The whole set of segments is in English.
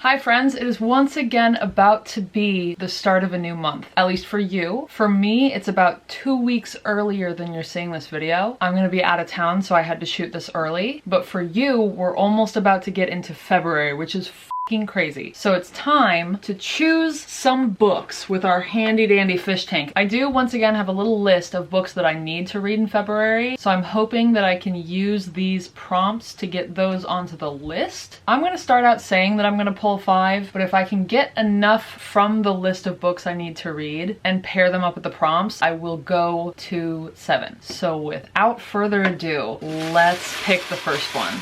Hi friends, it is once again about to be the start of a new month, at least for you. For me, it's about 2 weeks earlier than you're seeing this video. I'm gonna be out of town, so I had to shoot this early. But for you, we're almost about to get into February, which is f***ing crazy. So it's time to choose some books with our handy dandy fish tank. I do once again have a little list of books that I need to read in February, so I'm hoping that I can use these prompts to get those onto the list. I'm gonna start out saying that I'm gonna pull 5, but if I can get enough from the list of books I need to read and pair them up with the prompts, I will go to 7. So without further ado, let's pick the first one.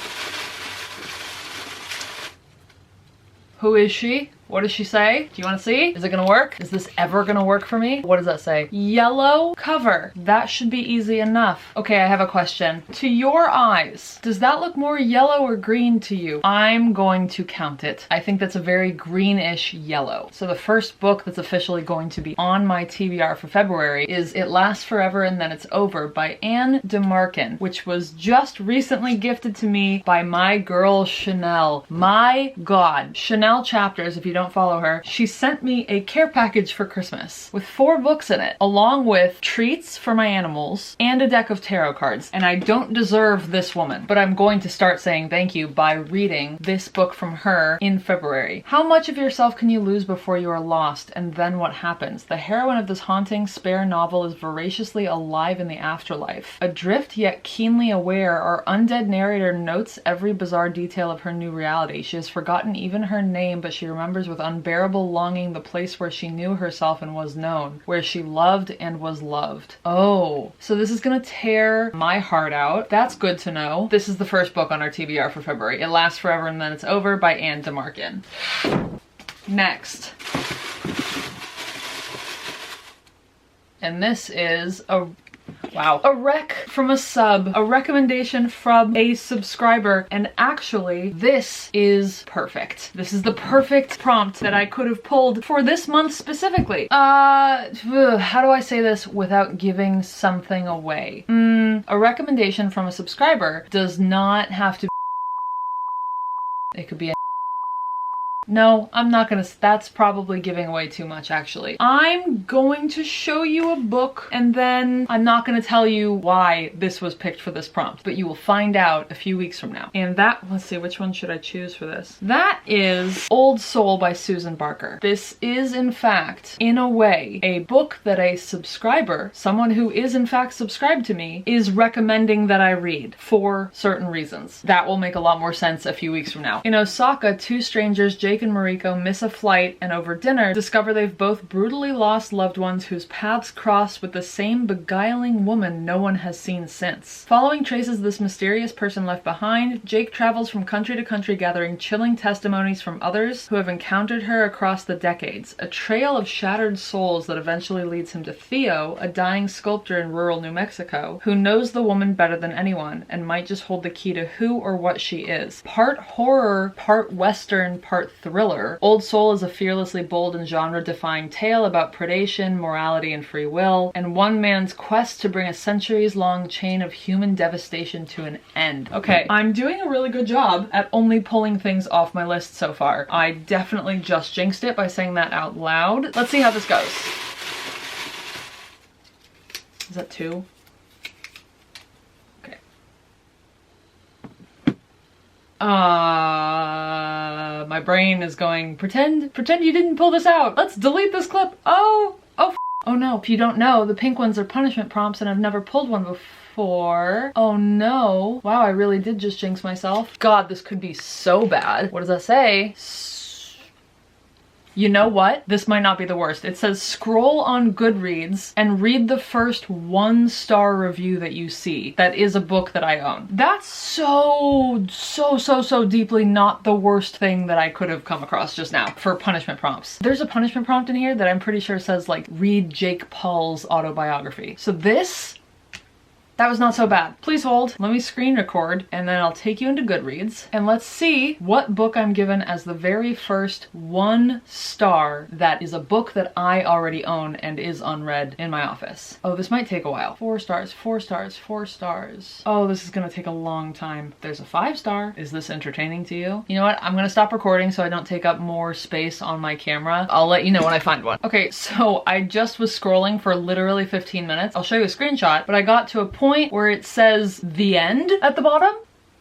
Who is she? What does she say? Do you want to see? Is it gonna work? Is this ever gonna work for me? What does that say? Yellow cover. That should be easy enough. Okay, I have a question. To your eyes, does that look more yellow or green to you? I'm going to count it. I think that's a very greenish yellow. So the first book that's officially going to be on my TBR for February is It Lasts Forever and Then It's Over by Anne DeMarkin, which was just recently gifted to me by my girl Chanel. My God. Chanel Chapters, if you don't follow her, she sent me a care package for Christmas with 4 books in it, along with treats for my animals and a deck of tarot cards. And I don't deserve this woman, but I'm going to start saying thank you by reading this book from her in February. How much of yourself can you lose before you are lost, and then what happens? The heroine of this haunting, spare novel is voraciously alive in the afterlife. Adrift yet keenly aware, our undead narrator notes every bizarre detail of her new reality. She has forgotten even her name, but she remembers with unbearable longing the place where she knew herself and was known, where she loved and was loved. Oh, so this is gonna tear my heart out. That's good to know. This is the first book on our TBR for February. It Lasts Forever and Then It's Over by Anne DeMarkin. Next. And this is a rec from a sub, a recommendation from a subscriber, and actually this is perfect. This is the perfect prompt that I could have pulled for this month specifically. How do I say this without giving something away? A recommendation from a subscriber does not have to be. It could be a. No, I'm not gonna, that's probably giving away too much actually. I'm going to show you a book and then I'm not gonna tell you why this was picked for this prompt, but you will find out a few weeks from now. And that, let's see, which one should I choose for this? That is Old Soul by Susan Barker. This is in fact, in a way, a book that a subscriber, someone who is in fact subscribed to me, is recommending that I read for certain reasons. That will make a lot more sense a few weeks from now. In Osaka, 2 strangers, Jake and Mariko, miss a flight and over dinner discover they've both brutally lost loved ones whose paths crossed with the same beguiling woman no one has seen since. Following traces of this mysterious person left behind, Jake travels from country to country gathering chilling testimonies from others who have encountered her across the decades. A trail of shattered souls that eventually leads him to Theo, a dying sculptor in rural New Mexico, who knows the woman better than anyone and might just hold the key to who or what she is. Part horror, part western, part thriller, Old Soul is a fearlessly bold and genre-defying tale about predation, morality, and free will, and one man's quest to bring a centuries-long chain of human devastation to an end. Okay, I'm doing a really good job at only pulling things off my list so far. I definitely just jinxed it by saying that out loud. Let's see how this goes. Is that 2? Okay. My brain is going, pretend you didn't pull this out. Let's delete this clip. Oh no. If you don't know, the pink ones are punishment prompts and I've never pulled one before. Oh no. Wow, I really did just jinx myself. God, this could be so bad. What does that say? You know what? This might not be the worst. It says scroll on Goodreads and read the first 1-star review that you see. That is a book that I own. That's so deeply not the worst thing that I could have come across just now for punishment prompts. There's a punishment prompt in here that I'm pretty sure says like, read Jake Paul's autobiography. So this That was not so bad. Please hold. Let me screen record and then I'll take you into Goodreads and let's see what book I'm given as the very first 1 star that is a book that I already own and is unread in my office. Oh, this might take a while. 4 stars, 4 stars, 4 stars. Oh, this is gonna take a long time. There's a 5 star. Is this entertaining to you? You know what? I'm gonna stop recording so I don't take up more space on my camera. I'll let you know when I find one. Okay, so I just was scrolling for literally 15 minutes. I'll show you a screenshot, but I got to a point where it says the end at the bottom.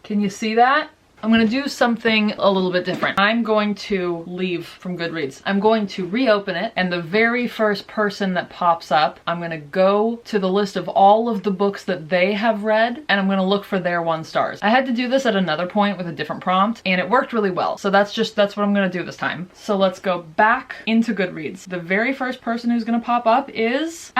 Can you see that? I'm gonna do something a little bit different. I'm going to leave from Goodreads. I'm going to reopen it, and the very first person that pops up, I'm gonna go to the list of all of the books that they have read, and I'm gonna look for their 1 stars. I had to do this at another point with a different prompt, and it worked really well. So that's what I'm gonna do this time. So let's go back into Goodreads. The very first person who's gonna pop up is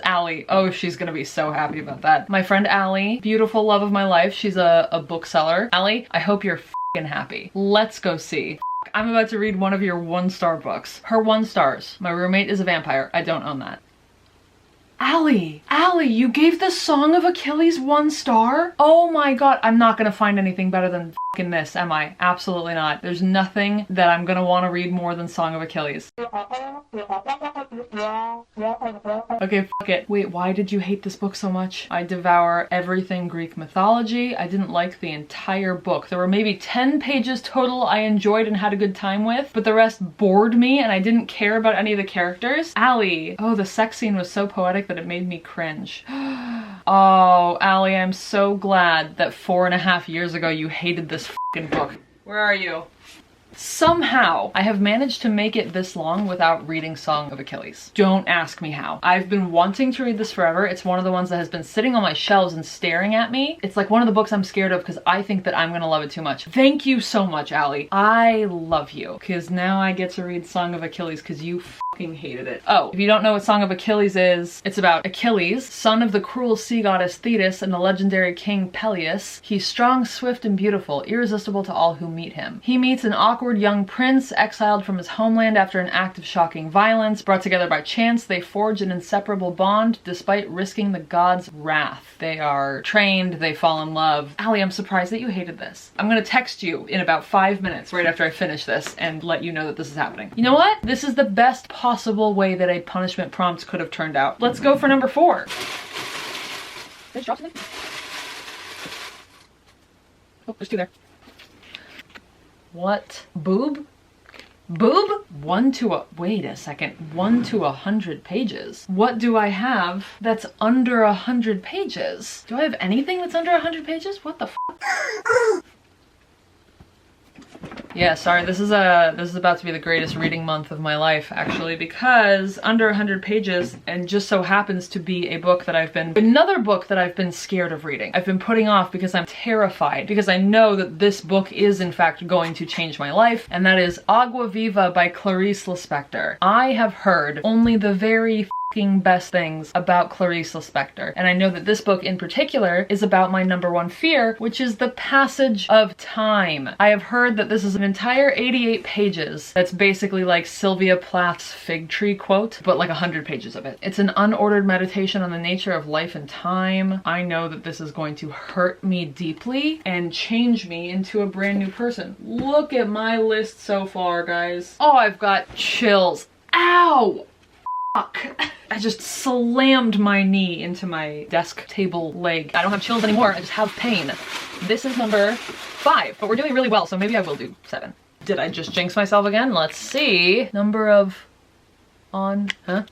Allie. Oh, she's gonna be so happy about that. My friend Allie, beautiful love of my life. She's a bookseller. Allie, I hope you're f***ing happy. Let's go see. I'm about to read one of your 1-star books. Her 1 stars. My roommate is a vampire. I don't own that. Allie, you gave the Song of Achilles 1 star? Oh my god, I'm not gonna find anything better than f***ing this, am I? Absolutely not. There's nothing that I'm gonna want to read more than Song of Achilles. Okay, fuck it. Wait, why did you hate this book so much? I devour everything Greek mythology. I didn't like the entire book. There were maybe 10 pages total I enjoyed and had a good time with, but the rest bored me and I didn't care about any of the characters. Allie. Oh, the sex scene was so poetic that it made me cringe. Oh, Allie, I'm so glad that 4.5 years ago you hated this fucking book. Where are you? Somehow, I have managed to make it this long without reading Song of Achilles. Don't ask me how. I've been wanting to read this forever. It's one of the ones that has been sitting on my shelves and staring at me. It's like one of the books I'm scared of because I think that I'm gonna love it too much. Thank you so much, Allie. I love you. Because now I get to read Song of Achilles because you fucking hated it. Oh, if you don't know what Song of Achilles is, it's about Achilles, son of the cruel sea goddess Thetis and the legendary king Peleus. He's strong, swift, and beautiful, irresistible to all who meet him. He meets an awkward young prince exiled from his homeland after an act of shocking violence. Brought together by chance, they forge an inseparable bond despite risking the gods' wrath. They are trained, they fall in love. Allie, I'm surprised that you hated this. I'm gonna text you in about 5 minutes right after I finish this and let you know that this is happening. You know what? This is the best possible way that a punishment prompt could have turned out. Let's go for number 4. Did I drop something? Oh, there's 2 there. What? Boob? Boob? 1 to wait a second. 1 to 100 pages. What do I have that's under 100 pages? Do I have anything that's under 100 pages? What the f? Yeah, sorry, this is about to be the greatest reading month of my life, actually, because under 100 pages, and just so happens to be another book that I've been scared of reading. I've been putting off because I'm terrified, because I know that this book is in fact going to change my life, and that is Agua Viva by Clarice Lispector. I have heard only the very best things about Clarice Lispector, and I know that this book in particular is about my number 1 fear, which is the passage of time. I have heard that this is an entire 88 pages that's basically like Sylvia Plath's fig tree quote, but like 100 pages of it. It's an unordered meditation on the nature of life and time. I know that this is going to hurt me deeply and change me into a brand new person. Look at my list so far, guys. Oh, I've got chills. Ow! Fuck. I just slammed my knee into my desk table leg. I don't have chills anymore, I just have pain. This is number 5, but we're doing really well, so maybe I will do 7. Did I just jinx myself again? Let's see.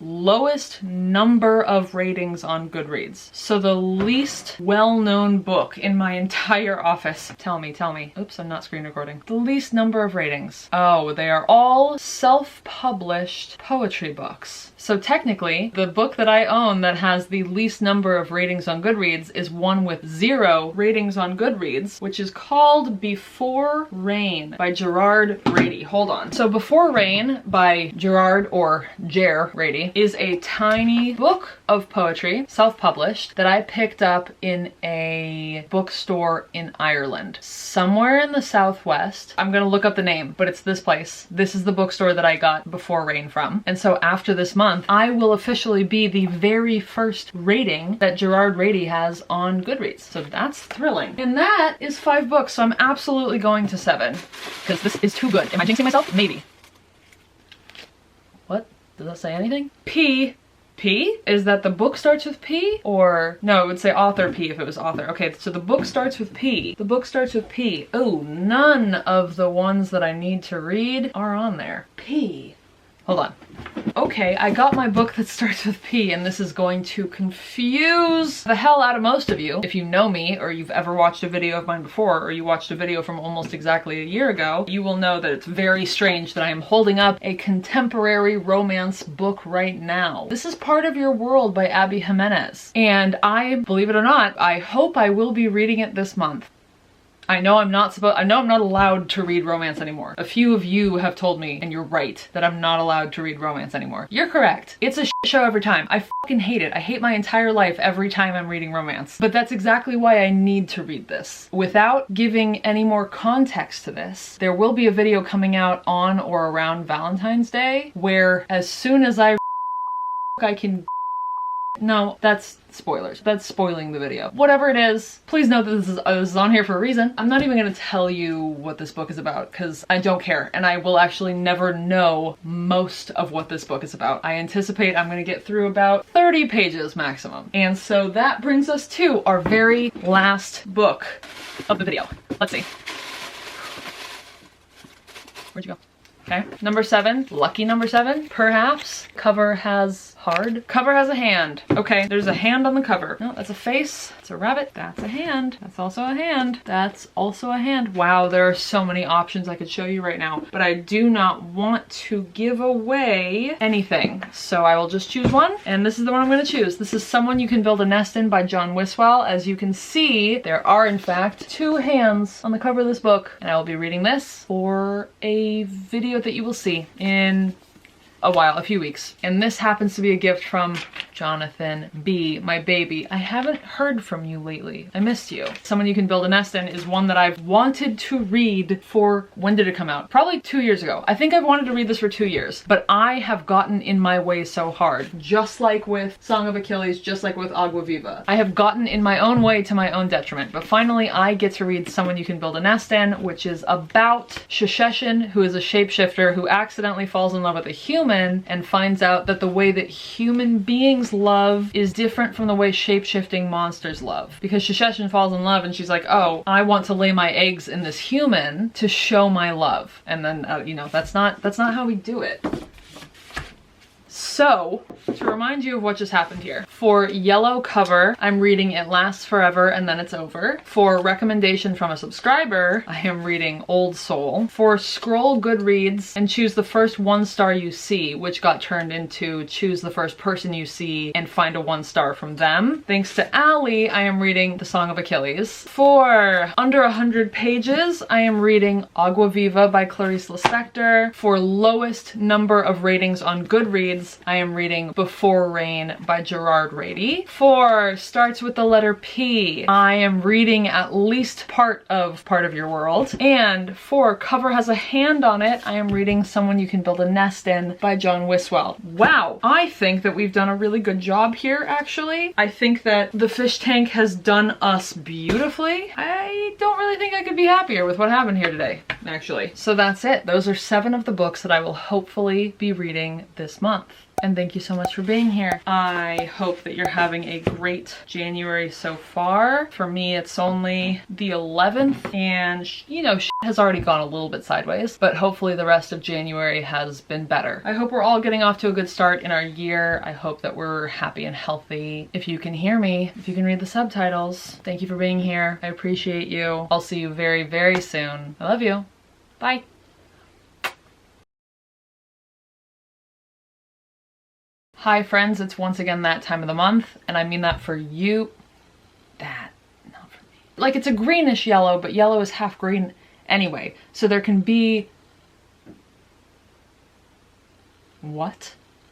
Lowest number of ratings on Goodreads. So the least well-known book in my entire office. Tell me. Oops, I'm not screen recording. The least number of ratings. Oh, they are all self-published poetry books. So technically, the book that I own that has the least number of ratings on Goodreads is one with 0 ratings on Goodreads, which is called Before Rain by Gerard Brady. Hold on. So Before Rain by Gerard, or JAR is a tiny book of poetry, self-published, that I picked up in a bookstore in Ireland. Somewhere in the southwest. I'm gonna look up the name, but it's this place. This is the bookstore that I got Before Rain from. And so after this month, I will officially be the very first rating that Gerard Rady has on Goodreads. So that's thrilling. And that is 5 books, so I'm absolutely going to 7. Because this is too good. Am I jinxing myself? Maybe. What? Does that say anything? P. Is that the book starts with P? Or, no, it would say author P if it was author. Okay, so the book starts with P. The book starts with P. Oh, none of the ones that I need to read are on there. P. Hold on. Okay, I got my book that starts with P, and this is going to confuse the hell out of most of you. If you know me, or you've ever watched a video of mine before, or you watched a video from almost exactly a year ago, you will know that it's very strange that I am holding up a contemporary romance book right now. This is Part of Your World by Abby Jimenez, and I, believe it or not, I hope I will be reading it this month. I know I'm not allowed to read romance anymore. A few of you have told me, and you're right, that I'm not allowed to read romance anymore. You're correct. It's a shit show every time. I fucking hate it. I hate my entire life every time I'm reading romance. But that's exactly why I need to read this. Without giving any more context to this, there will be a video coming out on or around Valentine's Day where as soon as I can... No, that's spoilers. That's spoiling the video. Whatever it is, please note that this is on here for a reason. I'm not even gonna tell you what this book is about because I don't care, and I will actually never know most of what this book is about. I anticipate I'm gonna get through about 30 pages maximum. And so that brings us to our very last book of the video. Let's see. Where'd you go? Okay, number 7, lucky number 7, perhaps. Cover has hard. Cover has a hand. Okay, there's a hand on the cover. No, that's a face. It's a rabbit. That's a hand. That's also a hand. That's also a hand. Wow, there are so many options I could show you right now, but I do not want to give away anything. So I will just choose one, and this is the one I'm gonna choose. This is Someone You Can Build a Nest In by John Wiswell. As you can see, there are in fact 2 hands on the cover of this book, and I will be reading this for a video that you will see in a while, a few weeks. And this happens to be a gift from Jonathan B, my baby. I haven't heard from you lately. I missed you. Someone You Can Build a Nest In is one that I've wanted to read for, when did it come out? Probably 2 years ago. I think I've wanted to read this for 2 years, but I have gotten in my way so hard. Just like with Song of Achilles, just like with Agua Viva. I have gotten in my own way to my own detriment, but finally I get to read Someone You Can Build a Nest In, which is about Shisheshin, who is a shapeshifter who accidentally falls in love with a human and finds out that the way that human beings love is different from the way shape-shifting monsters love. Because Shisheshin falls in love and she's like, oh, I want to lay my eggs in this human to show my love. And then, you know, that's not how we do it. So, to remind you of what just happened here, for yellow cover, I'm reading It Lasts Forever and Then It's Over. For recommendation from a subscriber, I am reading Old Soul. For scroll Goodreads and choose the first 1 star you see, which got turned into choose the first person you see and find a 1 star from them. Thanks to Allie, I am reading The Song of Achilles. For under 100 pages, I am reading Agua Viva by Clarice Lispector. For lowest number of ratings on Goodreads, I am reading Before Rain by Gerard Rady. For starts with the letter P, I am reading at least part of Your World. And for cover has a hand on it, I am reading Someone You Can Build a Nest In by John Wiswell. Wow, I think that we've done a really good job here, actually. I think that the fish tank has done us beautifully. I don't really think I could be happier with what happened here today, actually. So that's it. Those are 7 of the books that I will hopefully be reading this month. And thank you so much for being here. I hope that you're having a great January so far. For me, it's only the 11th, and you know, shit has already gone a little bit sideways, but hopefully the rest of January has been better. I hope we're all getting off to a good start in our year. I hope that we're happy and healthy. If you can hear me, if you can read the subtitles, thank you for being here. I appreciate you. I'll see you very, very soon. I love you. Bye. Hi friends, it's once again that time of the month, and I mean that for you. That, not for me. Like, it's a greenish yellow, but yellow is half green anyway. So there can be... What?